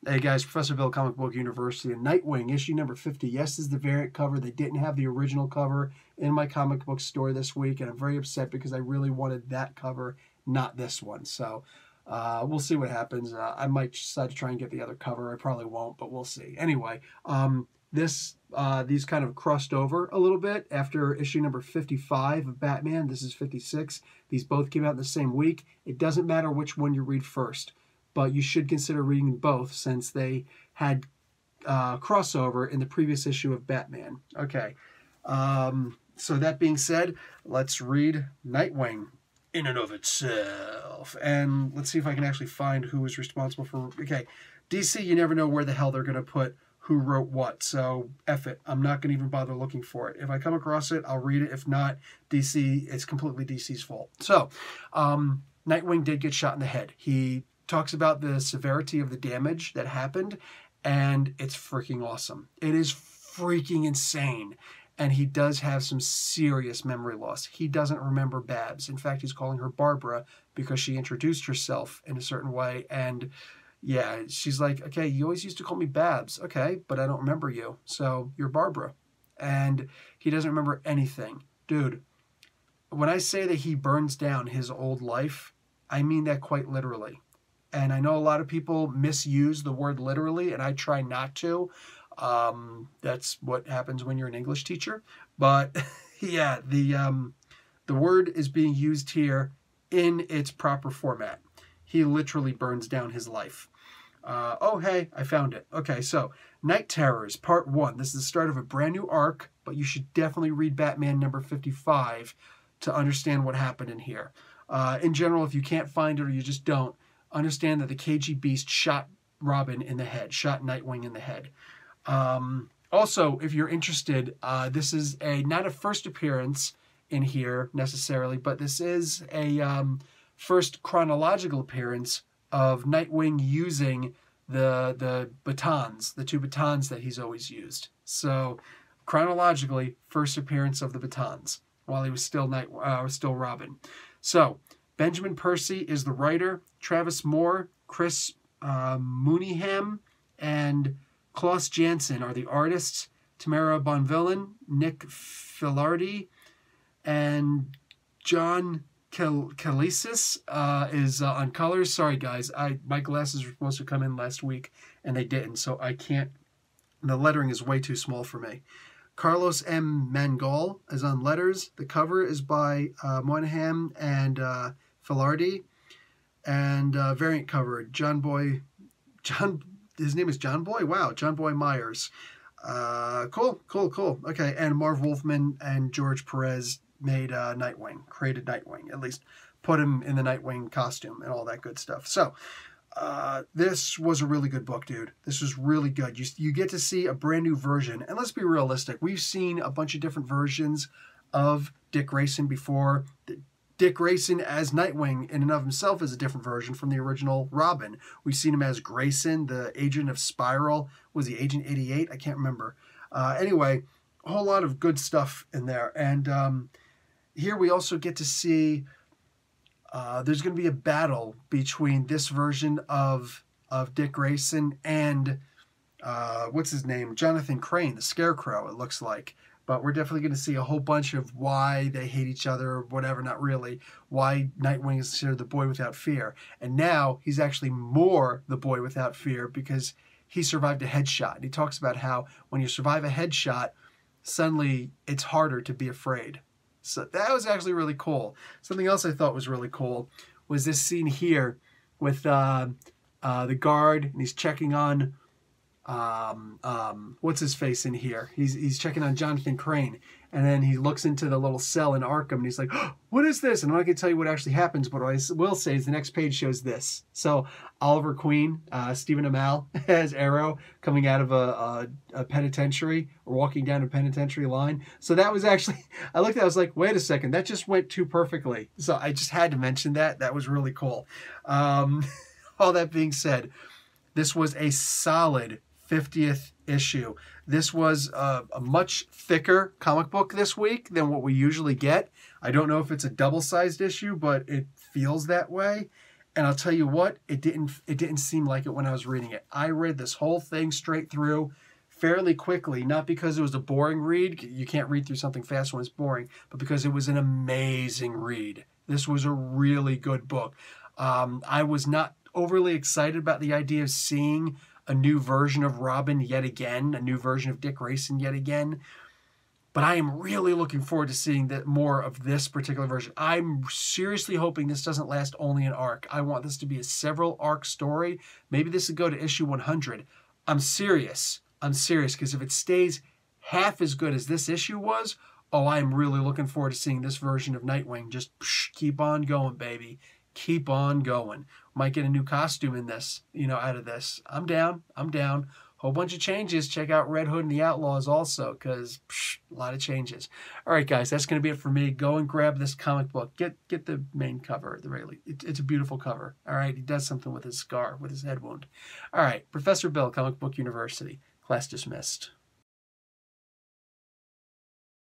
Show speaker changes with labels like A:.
A: Hey guys, Professor Bill, Comic Book University, and Nightwing, issue number 50. Yes, this is the variant cover. They didn't have the original cover in my comic book store this week, and I'm very upset because I really wanted that cover, not this one. So we'll see what happens. I might decide to try and get the other cover. I probably won't, but we'll see. Anyway, these kind of crossed over a little bit after issue number 55 of Batman. This is 56. These both came out in the same week. It doesn't matter which one you read first, but you should consider reading both since they had crossover in the previous issue of Batman. Okay, so that being said, let's read Nightwing in and of itself. And let's see if I can actually find who was responsible for... Okay, DC, you never know where the hell they're going to put who wrote what, so F it. I'm not going to even bother looking for it. If I come across it, I'll read it. If not, DC, it's completely DC's fault. So, Nightwing did get shot in the head. He talks about the severity of the damage that happened, and it's freaking awesome. It is freaking insane. And he does have some serious memory loss. He doesn't remember Babs. In fact, he's calling her Barbara because she introduced herself in a certain way. And yeah, she's like, okay, you always used to call me Babs. Okay, but I don't remember you. So you're Barbara. And he doesn't remember anything. Dude, when I say that he burns down his old life, I mean that quite literally. And I know a lot of people misuse the word literally, and I try not to. That's what happens when you're an English teacher. But yeah, the word is being used here in its proper format. He literally burns down his life. Oh, hey, I found it. Okay, so Night Terrors, Part 1. This is the start of a brand new arc, but you should definitely read Batman number 55 to understand what happened in here. In general, if you can't find it or you just don't, understand that the KG Beast shot Robin in the head, shot Nightwing in the head. Also, if you're interested, this is not a first appearance in here necessarily, but this is a first chronological appearance of Nightwing using the batons, the two batons that he's always used. So, chronologically, first appearance of the batons while he was still still Robin. So, Benjamin Percy is the writer. Travis Moore, Chris Mooneyham, and Klaus Janson are the artists. Tamara Bonvillain, Nick Filardi, and John Kalisis is on colors. Sorry, guys. My glasses were supposed to come in last week, and they didn't, so I can't. The lettering is way too small for me. Carlos M. Mangal is on letters. The cover is by Moynihan and Filardi, and variant cover his name is John Boy. Wow, John Boy Myers. Cool. Okay, and Marv Wolfman and George Perez made Nightwing, created Nightwing, at least put him in the Nightwing costume and all that good stuff. So this was a really good book, dude. This was really good. You get to see a brand new version, and let's be realistic. We've seen a bunch of different versions of Dick Grayson before. Dick Grayson as Nightwing in and of himself is a different version from the original Robin. We've seen him as Grayson, the agent of Spiral. Was he Agent 88? I can't remember. Anyway, a whole lot of good stuff in there. And here we also get to see there's going to be a battle between this version of Dick Grayson and what's his name? Jonathan Crane, the Scarecrow, it looks like. But we're definitely going to see a whole bunch of why they hate each other, or whatever, not really. Why Nightwing is considered the boy without fear. And now he's actually more the boy without fear because he survived a headshot. And he talks about how when you survive a headshot, suddenly it's harder to be afraid. So that was actually really cool. Something else I thought was really cool was this scene here with the guard, and he's checking on what's his face in here? He's checking on Jonathan Crane, and then he looks into the little cell in Arkham, and he's like, oh, what is this? And I'm not going to tell you what actually happens, but what I will say is the next page shows this. So Oliver Queen, Stephen Amell as Arrow coming out of a penitentiary, or walking down a penitentiary line. So that was actually, I looked at it, I was like, wait a second, that just went too perfectly. So I just had to mention that. That was really cool. All that being said, this was a solid 50th issue. This was a much thicker comic book this week than what we usually get. I don't know if it's a double-sized issue, but it feels that way. And I'll tell you what, it didn't seem like it when I was reading it. I read this whole thing straight through fairly quickly, not because it was a boring read. You can't read through something fast when it's boring, but because it was an amazing read. This was a really good book. I was not overly excited about the idea of seeing a new version of Robin yet again, a new version of Dick Grayson yet again. But I am really looking forward to seeing more of this particular version. I'm seriously hoping this doesn't last only an arc. I want this to be a several arc story. Maybe this would go to issue 100. I'm serious. I'm serious, because if it stays half as good as this issue was, oh, I'm really looking forward to seeing this version of Nightwing. Just keep on going, baby. Keep on going. Might get a new costume in this, out of this. I'm down. I'm down. Whole bunch of changes. Check out Red Hood and the Outlaws also, because a lot of changes. All right, guys, that's going to be it for me. Go and grab this comic book. Get the main cover. It's a beautiful cover. All right, he does something with his scar, with his head wound. All right, Professor Bill, Comic Book University. Class dismissed.